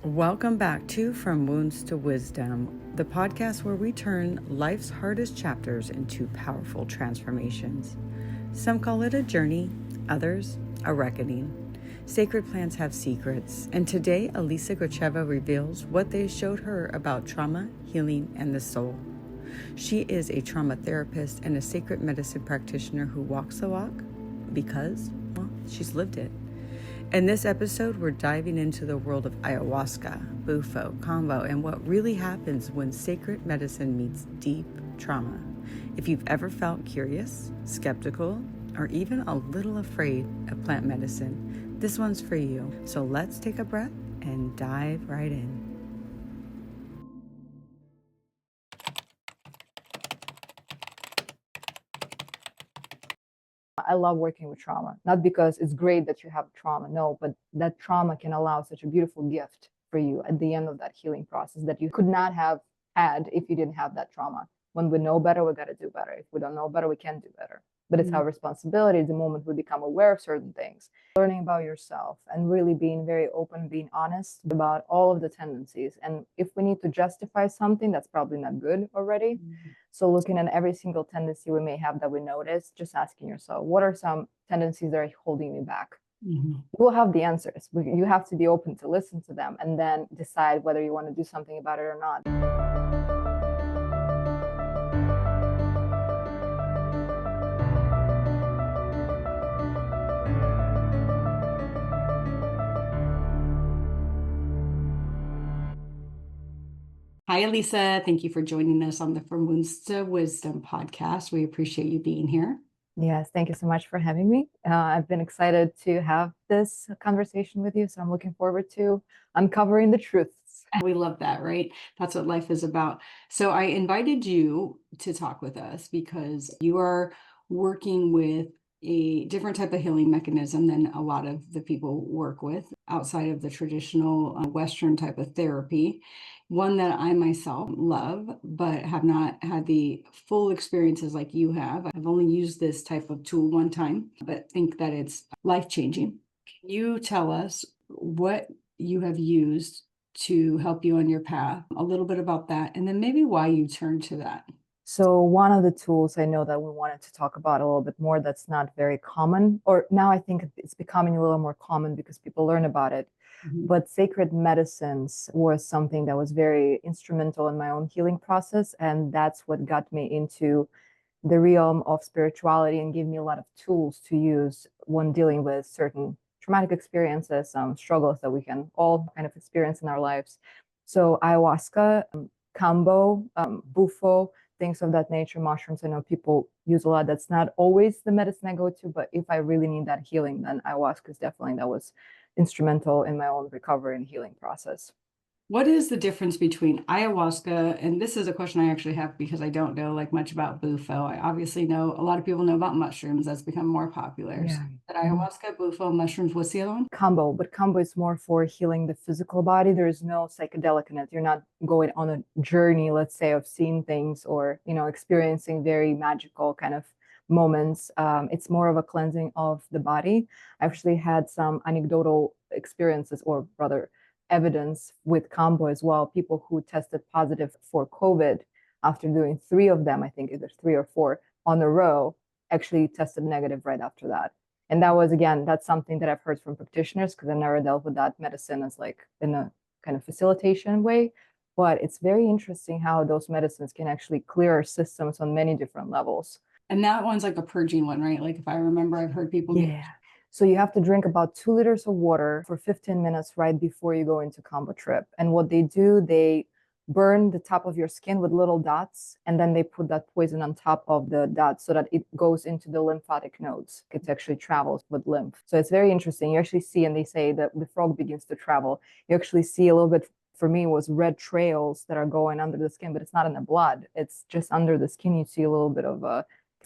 Welcome back to From Wounds to Wisdom, the podcast where we turn life's hardest chapters into powerful transformations. Some call it a journey, others a reckoning. Sacred plants have secrets, and today Alisa Gracheva reveals what they showed her about trauma, healing, and the soul. She is a trauma therapist and a sacred medicine practitioner who walks the walk because, well, she's lived it. In this episode, we're diving into the world of ayahuasca, bufo, kambo, and what really happens when sacred medicine meets deep trauma. If you've ever felt curious, skeptical, or even a little afraid of plant medicine, this one's for you. So let's take a breath and dive right in. I love working with trauma, not because it's great that you have trauma, no, but that trauma can allow such a beautiful gift for you at the end of that healing process that you could not have had if you didn't have that trauma. When we know better, we got to do better. If we don't know better, we can do better. But it's our responsibility the moment we become aware of certain things, learning about yourself and really being very open, being honest about all of the tendencies. And if we need to justify something, that's probably not good already. So looking at every single tendency we may have that we notice, just asking yourself, what are some tendencies that are holding me back? You will have the answers. You have to be open to listen to them and then decide whether you want to do something about it or not. Hi, Alisa. Thank you for joining us on the From Wounds to Wisdom podcast. We appreciate you being here. Yes, thank you so much for having me. I've been excited to have this conversation with you, so I'm looking forward to uncovering the truths. We love that, right? That's what life is about. So I invited you to talk with us because you are working with a different type of healing mechanism than a lot of the people work with outside of the traditional Western type of therapy. One that I myself love, but have not had the full experiences like you have. I've only used this type of tool one time, but think that it's life-changing. Can you tell us what you have used to help you on your path, a little bit about that, and then maybe why you turned to that? So one of the tools I know that we wanted to talk about a little bit more that's not very common, or now I think it's becoming a little more common because people learn about it. But sacred medicines was something that was very instrumental in my own healing process. And that's what got me into the realm of spirituality and gave me a lot of tools to use when dealing with certain traumatic experiences, struggles that we can all kind of experience in our lives. So ayahuasca, kambo, bufo, things of that nature, mushrooms, I know people use a lot. That's not always the medicine I go to, but if I really need that healing, then ayahuasca is definitely that was instrumental in my own recovery and healing process. What is the difference between ayahuasca, and this is a question I actually have because I don't know like much about bufo. I obviously know a lot of people know about mushrooms. That's become more popular. Yeah. But ayahuasca, bufo, mushrooms, what's the other one? Kambo, but kambo is more for healing the physical body. There is no psychedelic in it. You're not going on a journey, let's say, of seeing things or experiencing very magical kind of moments. It's more of a cleansing of the body. I actually had some anecdotal experiences, or rather evidence with kambo as well. People who tested positive for COVID after doing 3 of them, I think either 3 or 4 on a row, actually tested negative right after that. And that was, again, that's something that I've heard from practitioners because I never dealt with that medicine as like in a kind of facilitation way. But it's very interesting how those medicines can actually clear our systems on many different levels. And that one's like a purging one, right? Like if I remember, I've heard people get. So you have to drink about 2 liters of water for 15 minutes right before you go into kambo trip. And what they do, they burn the top of your skin with little dots, and then they put that poison on top of the dots so that it goes into the lymphatic nodes. It actually travels with lymph. So it's very interesting. You actually see, and they say that the frog begins to travel. You actually see a little bit, for me, was red trails that are going under the skin, but it's not in the blood. It's just under the skin. You see a little bit of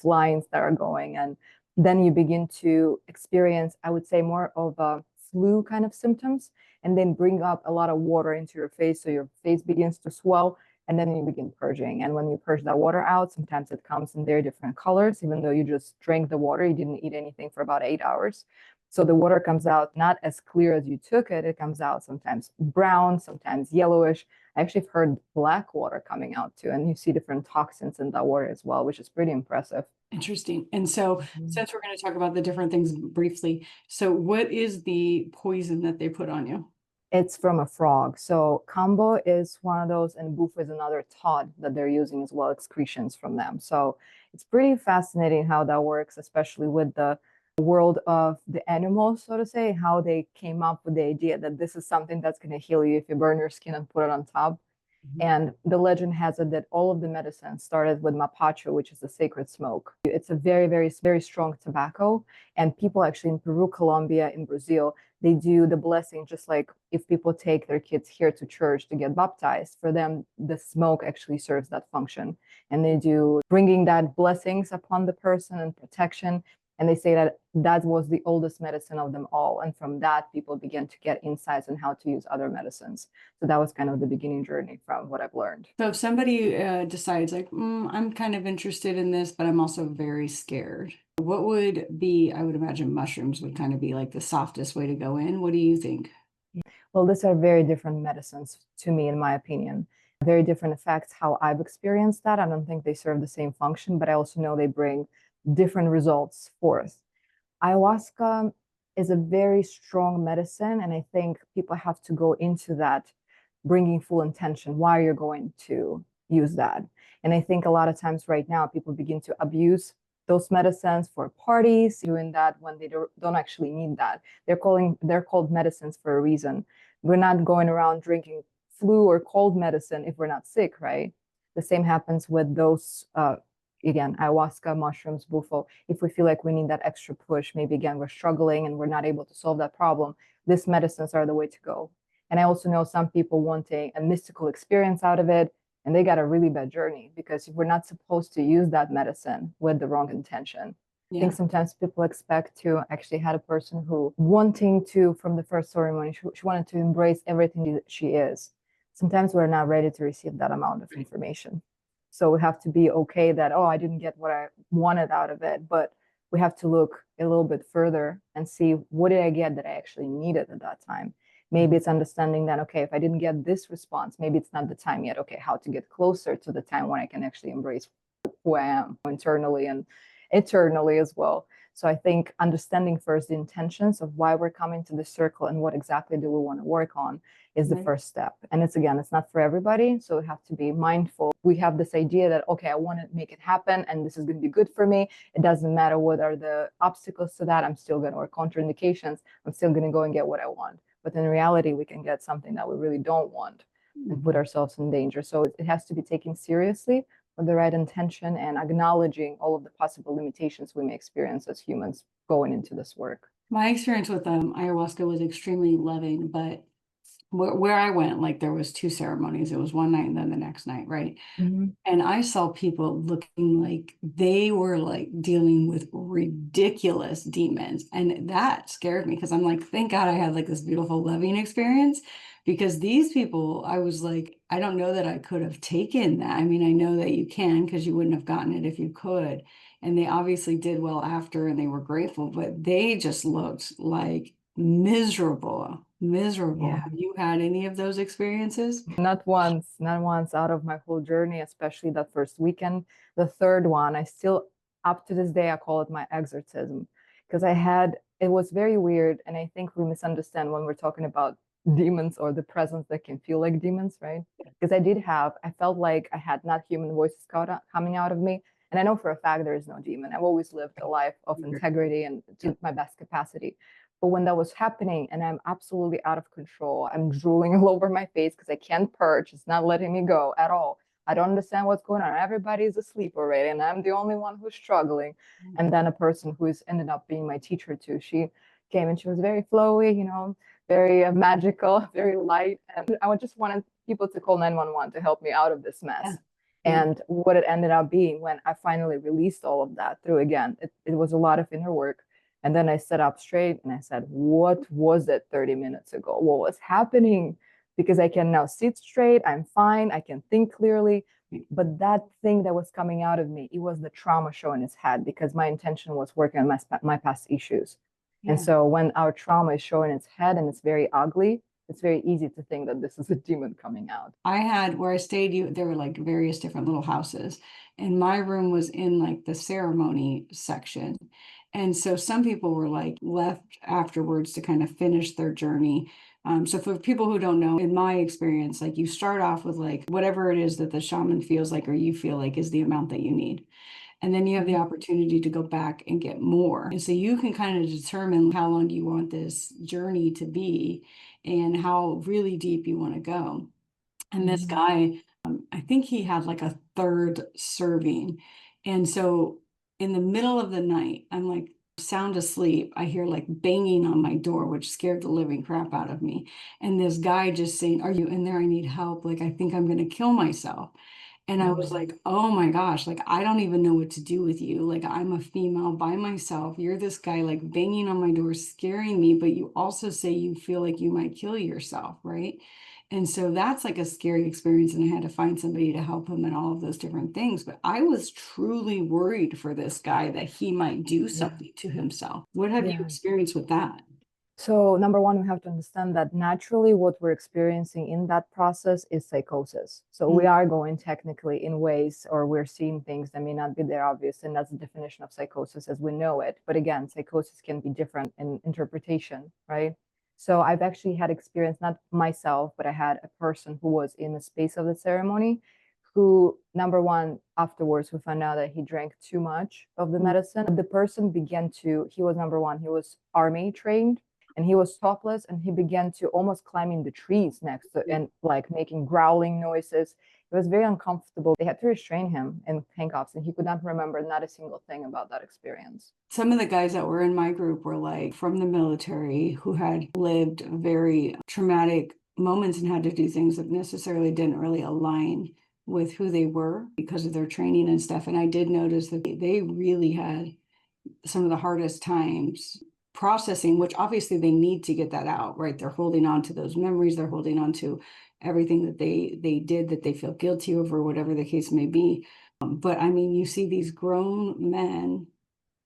lines that are going, and then you begin to experience, I would say, more of a flu kind of symptoms, and then bring up a lot of water into your face. So your face begins to swell, and then you begin purging. And when you purge that water out, sometimes it comes in very different colors, even though you just drank the water, you didn't eat anything for about 8 hours. So the water comes out not as clear as you took it. It comes out sometimes brown, sometimes yellowish. I actually have heard black water coming out too. And you see different toxins in that water as well, which is pretty impressive. Interesting. And so since we're going to talk about the different things briefly, so what is the poison that they put on you? It's from a frog. So kambo is one of those, and bufo is another tod that they're using as well, excretions from them. So it's pretty fascinating how that works, especially with the world of the animals, so to say, how they came up with the idea that this is something that's going to heal you if you burn your skin and put it on top. And the legend has it that all of the medicine started with mapacho, which is a sacred smoke. It's a very, very, very strong tobacco. And people actually in Peru, Colombia, in Brazil, they do the blessing, just like if people take their kids here to church to get baptized. For them, the smoke actually serves that function. And they do bringing that blessings upon the person and protection. And they say that that was the oldest medicine of them all. And from that, people began to get insights on how to use other medicines. So that was kind of the beginning journey from what I've learned. So if somebody decides like, I'm kind of interested in this, but I'm also very scared, what would be, I would imagine mushrooms would kind of be like the softest way to go in. What do you think? Well, these are very different medicines to me, in my opinion. Very different effects, how I've experienced that. I don't think they serve the same function, but I also know they bring different results forth. Ayahuasca is a very strong medicine, and I think people have to go into that bringing full intention why you're going to use that. And I think a lot of times right now people begin to abuse those medicines for parties, doing that when they don't actually need that. They're called medicines for a reason. We're not going around drinking flu or cold medicine if we're not sick, right? The same happens with those again, ayahuasca, mushrooms, bufo. If we feel like we need that extra push, maybe again, we're struggling and we're not able to solve that problem, these medicines are the way to go. And I also know some people wanting a mystical experience out of it, and they got a really bad journey because we're not supposed to use that medicine with the wrong intention. I think sometimes people expect to actually had a person who wanting to, from the first ceremony, she wanted to embrace everything that she is. Sometimes we're not ready to receive that amount of information. So we have to be okay that, oh, I didn't get what I wanted out of it, but we have to look a little bit further and see what did I get that I actually needed at that time. Maybe it's understanding that, okay, if I didn't get this response, maybe it's not the time yet. Okay, how to get closer to the time when I can actually embrace who I am internally and eternally as well. So I think understanding first the intentions of why we're coming to the circle and what exactly do we want to work on is the first step. And it's not for everybody. So we have to be mindful. We have this idea that, okay, I want to make it happen and this is going to be good for me. It doesn't matter what are the obstacles to that. I'm still going to, or contraindications. I'm still going to go and get what I want. But in reality, we can get something that we really don't want and put ourselves in danger. So it has to be taken seriously with the right intention and acknowledging all of the possible limitations we may experience as humans going into this work. My experience with ayahuasca was extremely loving, but where I went, like there was two ceremonies. It was one night and then the next night, right? And I saw people looking like they were like dealing with ridiculous demons. And that scared me because I'm like, thank God I had like this beautiful loving experience, because these people, I was like, I don't know that I could have taken that. I mean, I know that you can because you wouldn't have gotten it if you could. And they obviously did well after and they were grateful, but they just looked like miserable. Yeah. Have you had any of those experiences? Not once out of my whole journey, especially that first weekend. The third one, I still, up to this day, I call it my exorcism because it was very weird. And I think we misunderstand when we're talking about demons or the presence that can feel like demons, right? Because I felt like I had not human voices coming out of me. And I know for a fact there is no demon. I've always lived a life of integrity and to my best capacity. But when that was happening and I'm absolutely out of control, I'm drooling all over my face because I can't perch. It's not letting me go at all. I don't understand what's going on. Everybody's asleep already, and I'm the only one who's struggling. And then a person who has ended up being my teacher too, she came and she was very flowy, very magical, very light. And I just wanted people to call 911 to help me out of this mess. And what it ended up being when I finally released all of that through, again, it was a lot of inner work. And then I sat up straight and I said, what was it 30 minutes ago? What was happening? Because I can now sit straight. I'm fine. I can think clearly. But that thing that was coming out of me, it was the trauma showing its head because my intention was working on my past issues. And so when our trauma is showing its head and it's very ugly, it's very easy to think that this is a demon coming out. I had where I stayed, there were like various different little houses, and my room was in like the ceremony section. And so some people were like left afterwards to kind of finish their journey. So for people who don't know, in my experience, like you start off with like whatever it is that the shaman feels like or you feel like is the amount that you need. And then you have the opportunity to go back and get more. And so you can kind of determine how long you want this journey to be and how really deep you want to go. And this guy, I think he had like a third serving. And so in the middle of the night, I'm like sound asleep. I hear like banging on my door, which scared the living crap out of me. And this guy just saying, "Are you in there? I need help. Like, I think I'm going to kill myself." And I was like, oh my gosh, like, I don't even know what to do with you. Like, I'm a female by myself. You're this guy like banging on my door, scaring me, but you also say you feel like you might kill yourself, right? And so that's like a scary experience. And I had to find somebody to help him and all of those different things. But I was truly worried for this guy that he might do something to himself. What have you experienced with that? So number one, we have to understand that naturally what we're experiencing in that process is psychosis. So we are going technically in ways, or we're seeing things that may not be there obvious, and that's the definition of psychosis as we know it. But again, psychosis can be different in interpretation, right? So I've actually had experience, not myself, but I had a person who was in the space of the ceremony who, number one, afterwards we found out that he drank too much of the medicine. The person began to, he was number one, he was army trained, and he was topless, and he began to almost climbing the trees next to and like making growling noises. It was very uncomfortable. They had to restrain him in handcuffs, and he could not remember not a single thing about that experience. Some of the guys that were in my group were like from the military who had lived very traumatic moments and had to do things that necessarily didn't really align with who they were because of their training and stuff. And I did notice that they really had some of the hardest times processing, which obviously they need to get that out, right? They're holding on to those memories. They're holding on to everything that they did that they feel guilty over, whatever the case may be. But I mean, you see these grown men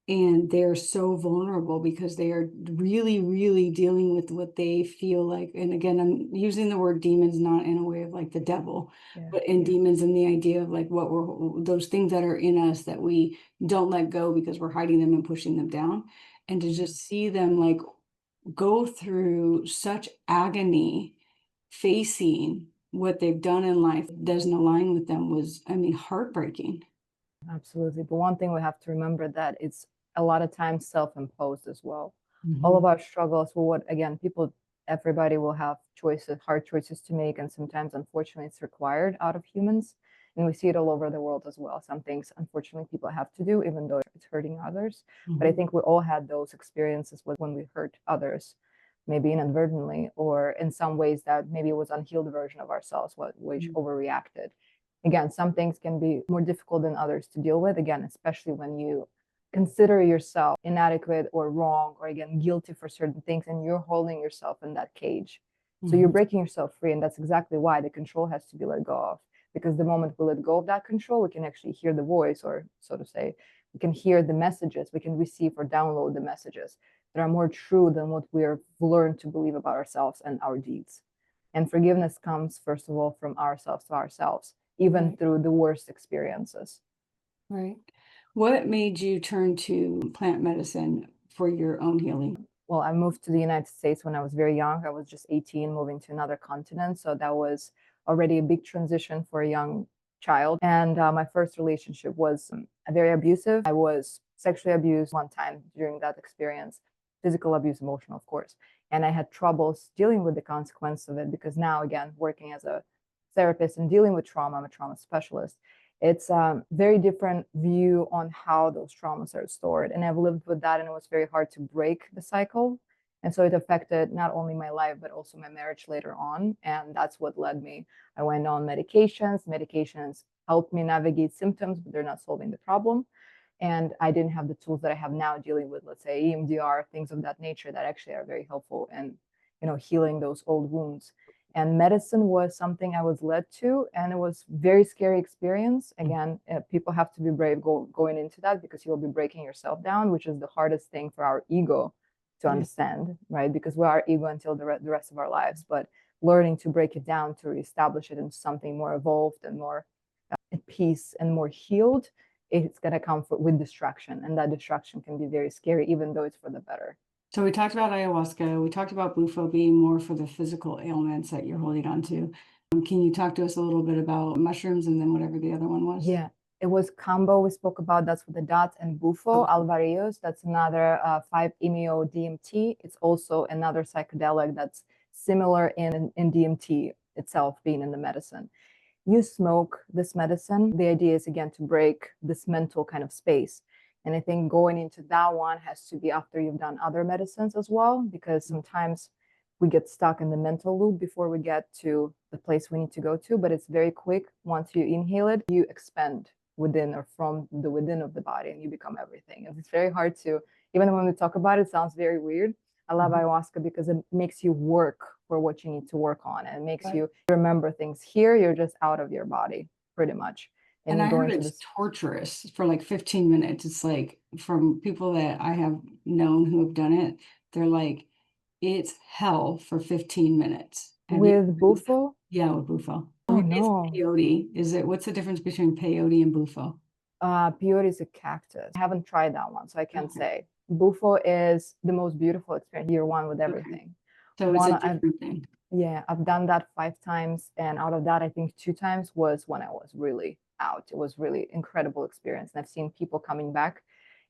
and they're so vulnerable because they are really, really dealing with what they feel like. And again, I'm using the word demons, not in a way of like the devil, but in demons and the idea of like what we're, those things that are in us that we don't let go because we're hiding them and pushing them down. And to just see them like go through such agony facing what they've done in life doesn't align with them was, I mean, heartbreaking. Absolutely. But one thing we have to remember that it's a lot of times self-imposed as well. All of our struggles, well, what again, people, everybody will have choices, hard choices to make, and sometimes, unfortunately, it's required out of humans. And we see it all over the world as well. Some things, unfortunately, people have to do, even though it's hurting others. But I think we all had those experiences when we hurt others, maybe inadvertently, or in some ways that maybe it was unhealed version of ourselves, which overreacted. Again, some things can be more difficult than others to deal with, again, especially when you consider yourself inadequate or wrong, or again, guilty for certain things, and you're holding yourself in that cage. So you're breaking yourself free, and that's exactly why the control has to be let go of. Because the moment we let go of that control, we can actually hear the voice, or so to say, we can hear the messages, we can receive or download the messages that are more true than what we've learned to believe about ourselves and our deeds. And forgiveness comes, first of all, from ourselves to ourselves, even through the worst experiences. Right. What made you turn to plant medicine for your own healing? Well, I moved to the United States when I was very young. I was just 18, moving to another continent. So that was already a big transition for a young child. And my first relationship was very abusive. I was sexually abused one time during that experience, physical abuse, emotional, of course. And I had troubles dealing with the consequence of it because now, again, working as a therapist and dealing with trauma, I'm a trauma specialist. It's a very different view on how those traumas are stored. And I've lived with that, and it was very hard to break the cycle. And so it affected not only my life, but also my marriage later on. And that's what led me. I went on medications. Medications helped me navigate symptoms, but they're not solving the problem. And I didn't have the tools that I have now dealing with, let's say, EMDR, things of that nature that actually are very helpful in, healing those old wounds. And medicine was something I was led to, and it was very scary experience. Again, people have to be brave going into that because you'll be breaking yourself down, which is the hardest thing for our ego to understand, right? Because we are ego until the rest of our lives, but learning to break it down to reestablish it into something more evolved and more at peace and more healed, it's going to come with distraction. And that distraction can be very scary, even though it's for the better. So we talked about ayahuasca. We talked about bufo being more for the physical ailments that you're holding on to. Can you talk to us a little bit about mushrooms and then whatever the other one was? Yeah, it was kambo we spoke about. That's with the dots, and bufo, alvarillos. That's another 5-MeO DMT. It's also another psychedelic that's similar in DMT itself being in the medicine. You smoke this medicine. The idea is, again, to break this mental kind of space. And I think going into that one has to be after you've done other medicines as well, because sometimes we get stuck in the mental loop before we get to the place we need to go to. But it's very quick. Once you inhale it, you expand within or from the within of the body, and you become everything. And it's very hard to, even when we talk about it, it sounds very weird. I love ayahuasca because it makes you work for what you need to work on, and it makes you remember things. Here, you're just out of your body, pretty much. And I heard it's torturous for like 15 minutes. It's like, from people that I have known who have done it, they're like, it's hell for 15 minutes. With bufo? Yeah, with bufo. Oh, no. It's peyote. What's the difference between peyote and bufo? Peyote is a cactus. I haven't tried that one, so I can't say. Bufo is the most beautiful experience, year one with everything. So it's a different thing. Yeah, I've done that 5 times, and out of that, I think 2 times was when I was really out. It was really incredible experience, and I've seen people coming back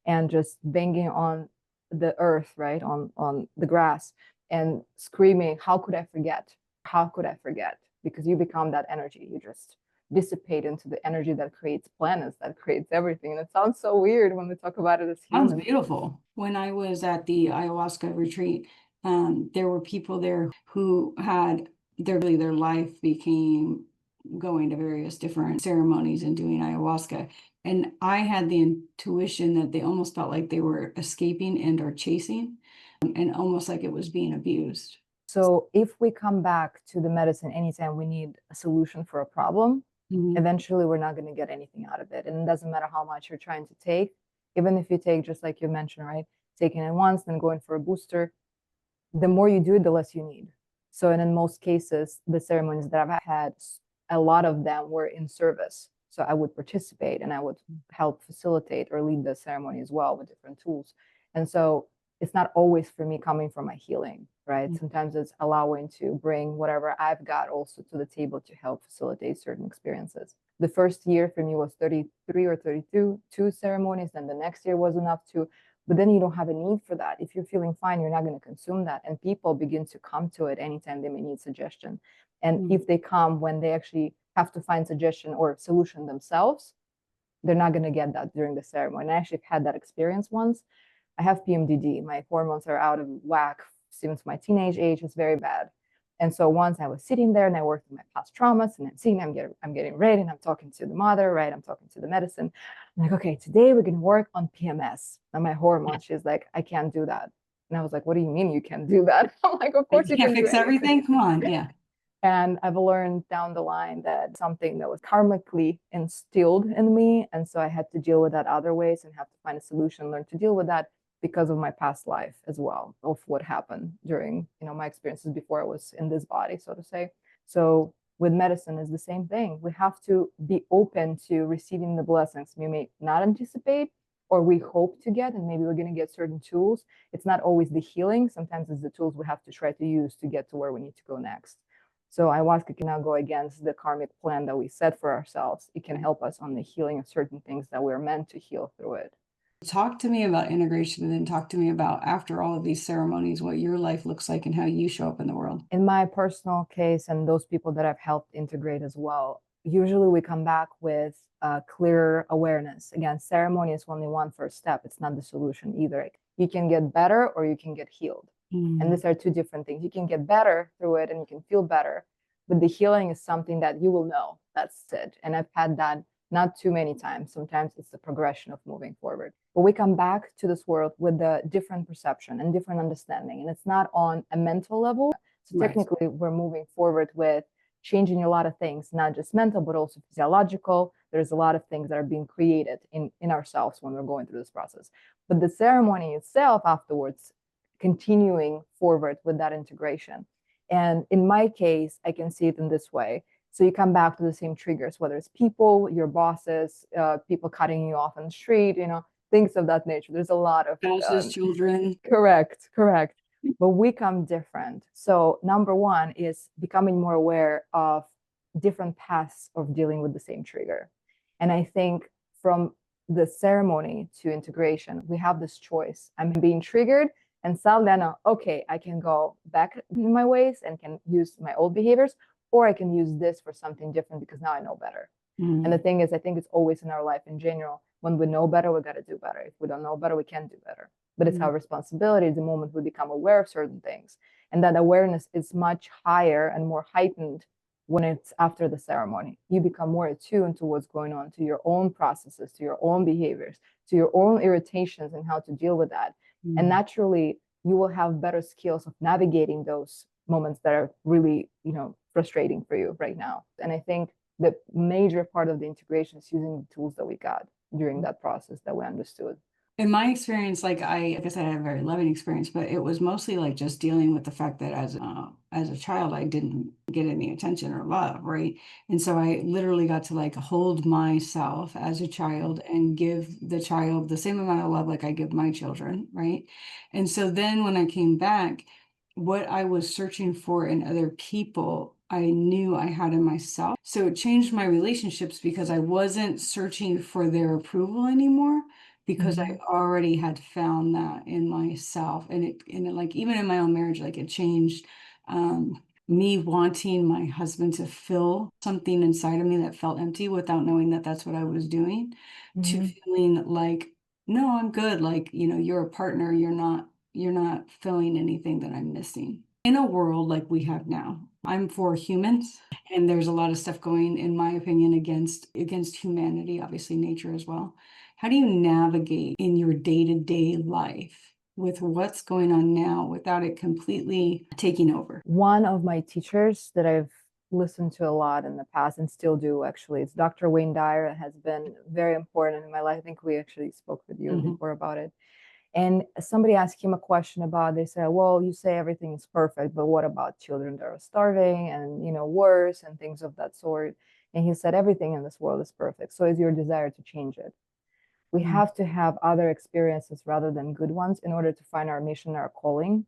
and just banging on the earth, right, on the grass, and screaming, "How could I forget? How could I forget?" Because you become that energy. You just dissipate into the energy that creates planets, that creates everything. And it sounds so weird when we talk about it as humans. Sounds beautiful. When I was at the ayahuasca retreat, there were people there who had their life became going to various different ceremonies and doing ayahuasca. And I had the intuition that they almost felt like they were escaping and or chasing, and almost like it was being abused. So if we come back to the medicine anytime we need a solution for a problem, eventually we're not going to get anything out of it. And it doesn't matter how much you're trying to take. Even if you take, just like you mentioned, right, taking it once, then going for a booster, the more you do it, the less you need. So, and in most cases, the ceremonies that I've had, a lot of them were in service. So I would participate and I would help facilitate or lead the ceremony as well with different tools. And so it's not always for me coming from my healing, right? Sometimes it's allowing to bring whatever I've got also to the table to help facilitate certain experiences. The first year for me was 33 or 32 ceremonies, and the next year was enough to, but then you don't have a need for that. If you're feeling fine, you're not going to consume that. And people begin to come to it anytime they may need suggestion. And if they come when they actually have to find suggestion or solution themselves, they're not going to get that during the ceremony. And I actually had that experience once. I have PMDD. My hormones are out of whack since my teenage age. It's very bad. And so once I was sitting there and I worked with my past traumas, and I'm seeing, I'm getting ready, and I'm talking to the mother, right? I'm talking to the medicine. I'm like, okay, today we're going to work on PMS and my hormones. She's like, I can't do that. And I was like, what do you mean you can't do that? I'm like, of course you can fix everything. Come on. Yeah. And I've learned down the line that something that was karmically instilled in me. And so I had to deal with that other ways and have to find a solution, learn to deal with that because of my past life as well, of what happened during, my experiences before I was in this body, so to say. So with medicine is the same thing. We have to be open to receiving the blessings we may not anticipate or we hope to get, and maybe we're going to get certain tools. It's not always the healing. Sometimes it's the tools we have to try to use to get to where we need to go next. So ayahuasca cannot go against the karmic plan that we set for ourselves. It can help us on the healing of certain things that we're meant to heal through it. Talk to me about integration, and then talk to me about, after all of these ceremonies, what your life looks like and how you show up in the world. In my personal case, and those people that I've helped integrate as well, usually we come back with clear awareness. Again, ceremony is only one first step. It's not the solution either. You can get better or you can get healed. And these are 2 different things. You can get better through it and you can feel better, but the healing is something that you will know. That's it. And I've had that not too many times. Sometimes it's the progression of moving forward. But we come back to this world with a different perception and different understanding. And it's not on a mental level. So technically, we're moving forward with changing a lot of things, not just mental, but also physiological. There's a lot of things that are being created in ourselves when we're going through this process. But the ceremony itself afterwards continuing forward with that integration. And in my case, I can see it in this way. So you come back to the same triggers, whether it's people, your bosses, people cutting you off on the street, things of that nature. There's a lot of Spouses, children. correct. But we come different. So number one is becoming more aware of different paths of dealing with the same trigger. And I think from the ceremony to integration, we have this choice. I'm being triggered, and suddenly I know, okay, I can go back in my ways and can use my old behaviors, or I can use this for something different because now I know better. And the thing is, I think it's always in our life in general, when we know better, we got to do better. If we don't know better, we can't do better. But it's our responsibility the moment we become aware of certain things. And that awareness is much higher and more heightened when it's after the ceremony. You become more attuned to what's going on, to your own processes, to your own behaviors, to your own irritations and how to deal with that. And naturally, you will have better skills of navigating those moments that are really, frustrating for you right now. And I think the major part of the integration is using the tools that we got during that process that we understood. In my experience, I guess I had a very loving experience, but it was mostly like just dealing with the fact that as a child, I didn't get any attention or love, right? And so I literally got to like hold myself as a child and give the child the same amount of love like I give my children, right? And so then when I came back, what I was searching for in other people, I knew I had in myself. So it changed my relationships because I wasn't searching for their approval anymore, because I already had found that in myself. And it like, even in my own marriage, like it changed me wanting my husband to fill something inside of me that felt empty without knowing that that's what I was doing, to feeling like, no, I'm good. Like, you're a partner. You're not filling anything that I'm missing. In a world like we have now, I'm for humans, and there's a lot of stuff going, in my opinion, against humanity, obviously nature as well. How do you navigate in your day-to-day life with what's going on now without it completely taking over? One of my teachers that I've listened to a lot in the past and still do, actually, it's Dr. Wayne Dyer. Has been very important in my life. I think we actually spoke with you before about it. And somebody asked him a question about, they said, well, you say everything is perfect, but what about children that are starving and, worse and things of that sort? And he said, everything in this world is perfect. So is your desire to change it. We have to have other experiences rather than good ones in order to find our mission, our calling.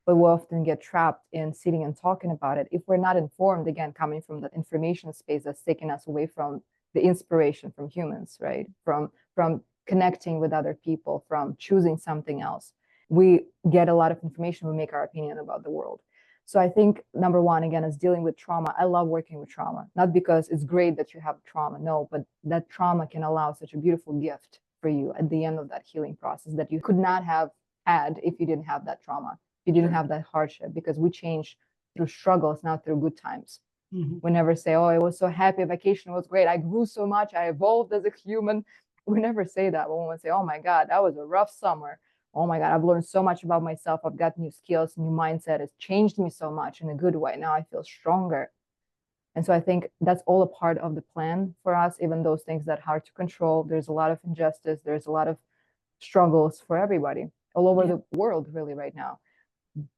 But we often get trapped in sitting and talking about it if we're not informed, again, coming from that information space that's taking us away from the inspiration from humans, right? From connecting with other people, from choosing something else. We get a lot of information, we make our opinion about the world. So I think number one, again, is dealing with trauma. I love working with trauma, not because it's great that you have trauma, no, but that trauma can allow such a beautiful gift for you at the end of that healing process that you could not have had if you didn't have that trauma, if you didn't have that hardship, because we change through struggles, not through good times. We never say, oh, I was so happy, vacation was great, I grew so much, I evolved as a human. We never say that. But when we say, oh my God, that was a rough summer. Oh my God, I've learned so much about myself. I've got new skills, new mindset. It's changed me so much in a good way. Now I feel stronger. And so I think that's all a part of the plan for us, even those things that are hard to control. There's a lot of injustice. There's a lot of struggles for everybody all over the world, really, right now.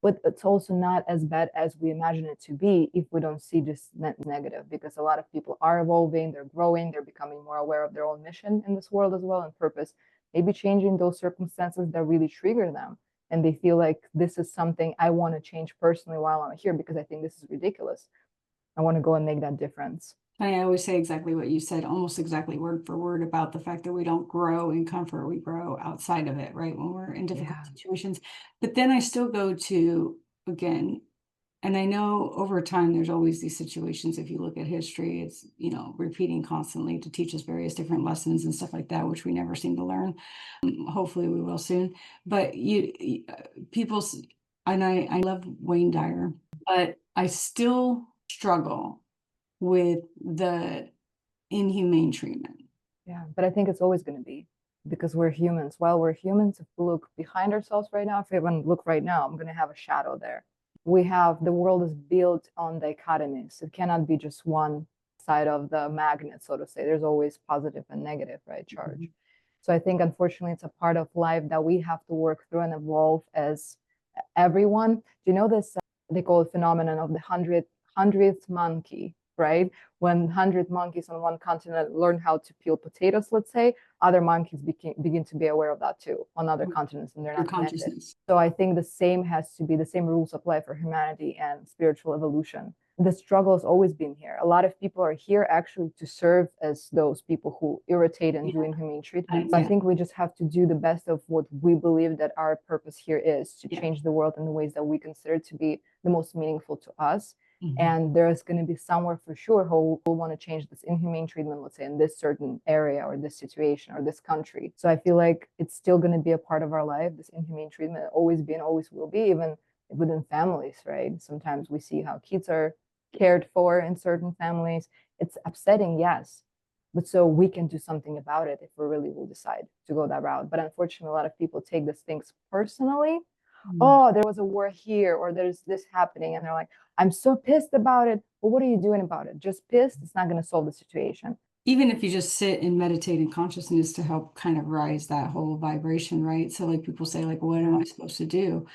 But it's also not as bad as we imagine it to be if we don't see this negative, because a lot of people are evolving, they're growing, they're becoming more aware of their own mission in this world as well, and purpose, maybe changing those circumstances that really trigger them. And they feel like, this is something I want to change personally while I'm here, because I think this is ridiculous. I want to go and make that difference. I always say exactly what you said, almost exactly word for word, about the fact that we don't grow in comfort, we grow outside of it, right? When we're in difficult situations. But then I still go to, again, and I know over time, there's always these situations. If you look at history, it's, repeating constantly to teach us various different lessons and stuff like that, which we never seem to learn. Hopefully we will soon. But people, and I love Wayne Dyer, but I still struggle with the inhumane treatment. Yeah, but I think it's always going to be, because we're humans. While we're humans, if we look behind ourselves right now, if we even look right now, I'm going to have a shadow there. The world is built on dichotomies. It cannot be just one side of the magnet, so to say. There's always positive and negative, right, charge. So I think, unfortunately, it's a part of life that we have to work through and evolve as everyone. Do you know this? They call it phenomenon of the hundredth monkey, right? When 100 monkeys on one continent learn how to peel potatoes, let's say, other monkeys begin to be aware of that too on other continents, and they're not connected. So I think the same has to be the same rules apply for humanity and spiritual evolution. The struggle has always been here. A lot of people are here actually to serve as those people who irritate and do inhumane treatment. So I think we just have to do the best of what we believe that our purpose here is, to change the world in the ways that we consider to be the most meaningful to us. And there's going to be somewhere for sure who will want to change this inhumane treatment, let's say in this certain area or this situation or this country. So I feel like it's still going to be a part of our life, this inhumane treatment, always been, always will be, even within families, right? Sometimes we see how kids are cared for in certain families. It's upsetting, yes, but so we can do something about it if we really will decide to go that route. But unfortunately, a lot of people take these things personally. Oh, there was a war here, or there's this happening, and they're like, I'm so pissed about it. Well, what are you doing about it? Just pissed? It's not going to solve the situation. Even if you just sit and meditate in consciousness to help kind of rise that whole vibration, right? So like people say, like, what am I supposed to do?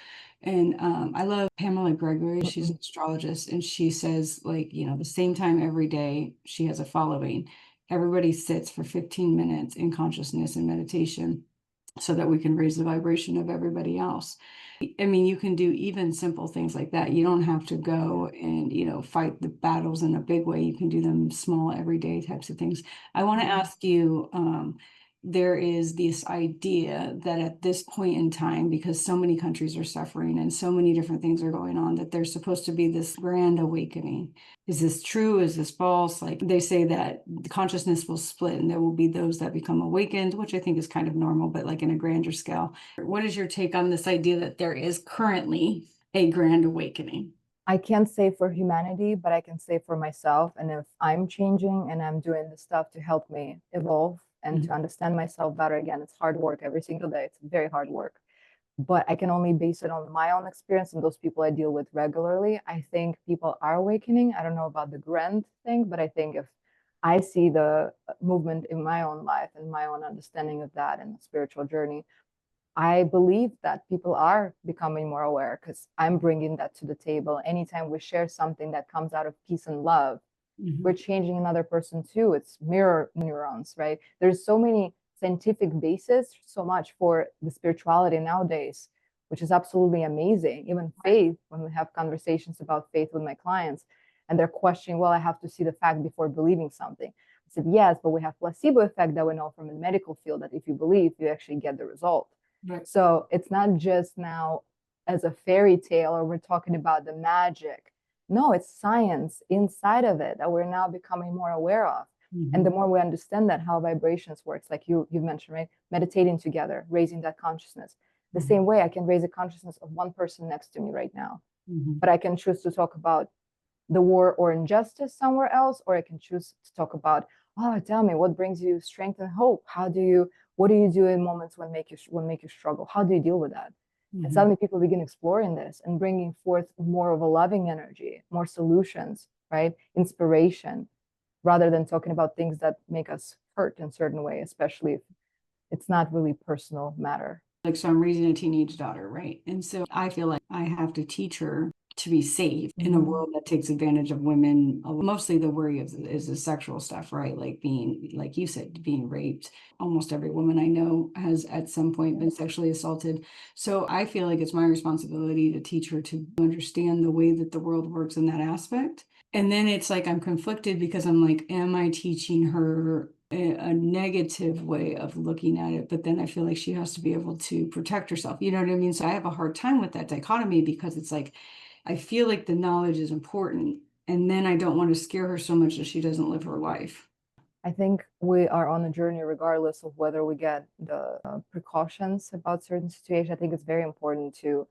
And I love Pamela Gregory. She's an astrologist, and she says, like, the same time every day, she has a following. Everybody sits for 15 minutes in consciousness and meditation so that we can raise the vibration of everybody else. I mean, you can do even simple things like that. You don't have to go and, fight the battles in a big way. You can do them small, everyday types of things. I want to ask you, there is this idea that at this point in time, because so many countries are suffering and so many different things are going on, that there's supposed to be this grand awakening. Is this true? Is this false? Like they say that the consciousness will split and there will be those that become awakened, which I think is kind of normal, but like in a grander scale. What is your take on this idea that there is currently a grand awakening? I can't say for humanity, but I can say for myself. And if I'm changing and I'm doing the stuff to help me evolve and to understand myself better, again, it's hard work every single day. It's very hard work. But I can only base it on my own experience and those people I deal with regularly. I think people are awakening. I don't know about the grand thing, but I think if I see the movement in my own life and my own understanding of that and the spiritual journey, I believe that people are becoming more aware because I'm bringing that to the table. Anytime we share something that comes out of peace and love, we're changing another person too. It's mirror neurons, right? There's so many scientific basis, so much for the spirituality nowadays, which is absolutely amazing. Even faith, when we have conversations about faith with my clients and they're questioning, well, I have to see the fact before believing something. I said, yes, but we have placebo effect that we know from the medical field that if you believe, you actually get the result. Right. So it's not just now as a fairy tale or we're talking about the magic. No, it's science inside of it that we're now becoming more aware of. And the more we understand that, how vibrations works, like you mentioned, right? Meditating together, raising that consciousness. The same way I can raise the consciousness of one person next to me right now. But I can choose to talk about the war or injustice somewhere else, or I can choose to talk about, oh, tell me, what brings you strength and hope? What do you do in moments when make you struggle? How do you deal with that? And suddenly people begin exploring this and bringing forth more of a loving energy, more solutions, right? Inspiration, rather than talking about things that make us hurt in a certain way, especially if it's not really personal matter. Like, so I'm raising a teenage daughter, right? And so I feel like I have to teach her to be safe in a world that takes advantage of women. Mostly the worry is the sexual stuff, right? Like being, like you said, being raped. Almost every woman I know has at some point been sexually assaulted. So I feel like it's my responsibility to teach her to understand the way that the world works in that aspect. And then it's like I'm conflicted because I'm like, am I teaching her a negative way of looking at it? But then I feel like she has to be able to protect herself. You know what I mean? So I have a hard time with that dichotomy because it's like, I feel like the knowledge is important. And then I don't want to scare her so much that she doesn't live her life. I think we are on a journey regardless of whether we get the precautions about certain situations. I think it's very important to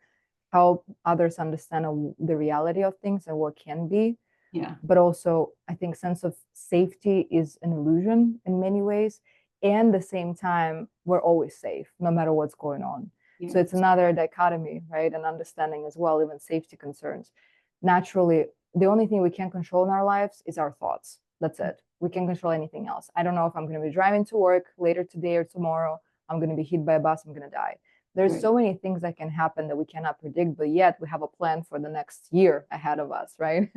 help others understand the reality of things and what can be. Yeah. But also, I think sense of safety is an illusion in many ways. And at the same time, we're always safe, no matter what's going on. Yes. So it's another dichotomy, right? And understanding as well, even safety concerns. Naturally, the only thing we can control in our lives is our thoughts. That's it. We can control anything else. I don't know if I'm going to be driving to work later today or tomorrow. I'm going to be hit by a bus. I'm going to die. There's Right. so many things that can happen that we cannot predict, but yet we have a plan for the next year ahead of us, right?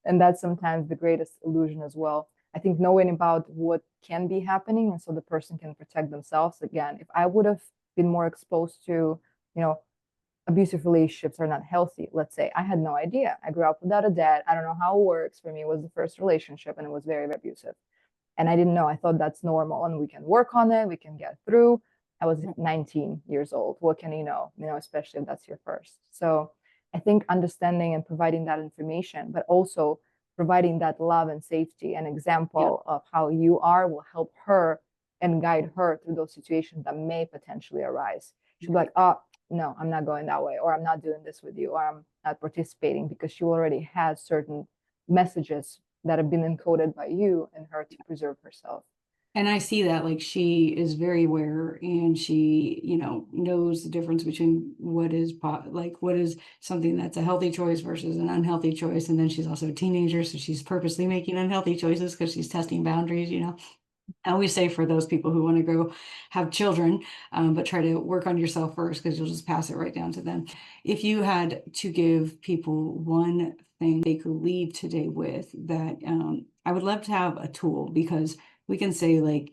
And that's sometimes the greatest illusion as well. I think knowing about what can be happening, and so the person can protect themselves. Again, if I would have been more exposed to, abusive relationships are not healthy, let's say, I had no idea. I grew up without a dad. I don't know how it works. For me, it was the first relationship and it was very, very abusive. And I didn't know. I thought that's normal and we can work on it, we can get through. I was 19 years old. What can you know? Especially if that's your first. So I think understanding and providing that information, but also providing that love and safety, an example of how you are, will help her and guide her through those situations that may potentially arise. She'll be like, oh, no, I'm not going that way, or I'm not doing this with you, or I'm not participating, because she already has certain messages that have been encoded by you and her to preserve herself. And I see that, like, she is very aware, and she, knows the difference between what is something that's a healthy choice versus an unhealthy choice. And then she's also a teenager, so she's purposely making unhealthy choices because she's testing boundaries. I always say, for those people who want to go have children, but try to work on yourself first, because you'll just pass it right down to them. If you had to give people one thing they could leave today with, that I would love to have a tool, because we can say, like,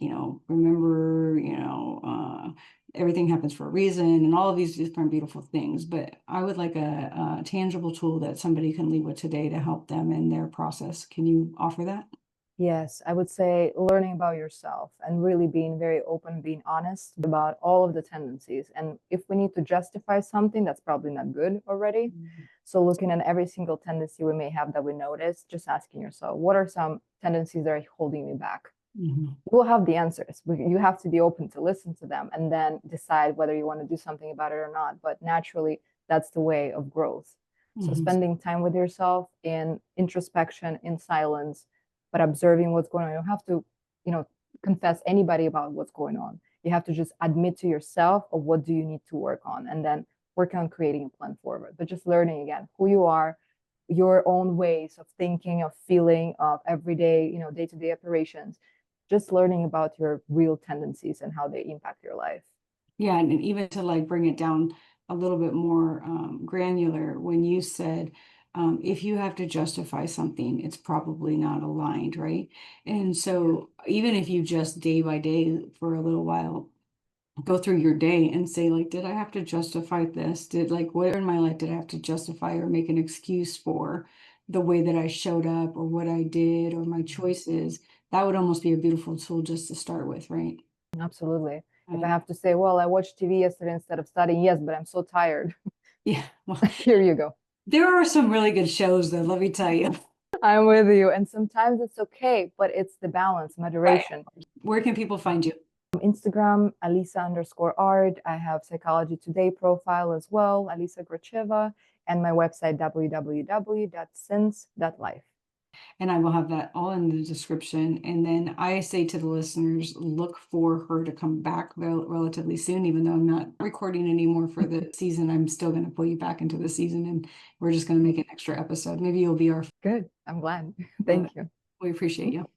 remember, everything happens for a reason and all of these different beautiful things. But I would like a tangible tool that somebody can leave with today to help them in their process. Can you offer that? Yes, I would say learning about yourself and really being very open, being honest about all of the tendencies. And if we need to justify something, that's probably not good already. So looking at every single tendency we may have that we notice, just asking yourself, what are some tendencies that are holding me back? We'll have the answers. You have to be open to listen to them and then decide whether you want to do something about it or not. But naturally, that's the way of growth. So spending time with yourself in introspection, in silence, but observing what's going on. You don't have to, confess anybody about what's going on. You have to just admit to yourself of what do you need to work on, and then work on creating a plan forward. But just learning again who you are, your own ways of thinking, of feeling, of everyday, day-to-day operations. Just learning about your real tendencies and how they impact your life. Yeah, and even to, like, bring it down a little bit more granular, when you said, if you have to justify something, it's probably not aligned, right? And so even if you just day by day for a little while go through your day and say, like, did I have to justify this? Where in my life did I have to justify or make an excuse for the way that I showed up or what I did or my choices? That would almost be a beautiful tool just to start with, right? Absolutely. If I have to say, well, I watched TV yesterday instead of studying, yes, but I'm so tired. Yeah, well, Here you go. there are some really good shows, though, let me tell you. I'm with you. And sometimes it's okay, but it's the balance, moderation. Right. Where can people find you? Instagram, Alisa_art. I have Psychology Today profile as well, Alisa Gracheva, and my website, www.since.life. And I will have that all in the description. And then I say to the listeners, look for her to come back relatively soon. Even though I'm not recording anymore for the season, I'm still going to pull you back into the season, and we're just going to make an extra episode. Maybe you'll be our... Good. I'm glad. Thank you. We appreciate you.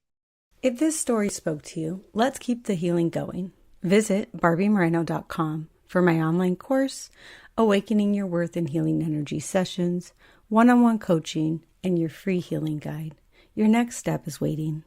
If this story spoke to you, let's keep the healing going. Visit barbiemoreno.com for my online course, Awakening Your Worth in Healing Energy sessions, one-on-one coaching, and your free healing guide. Your next step is waiting.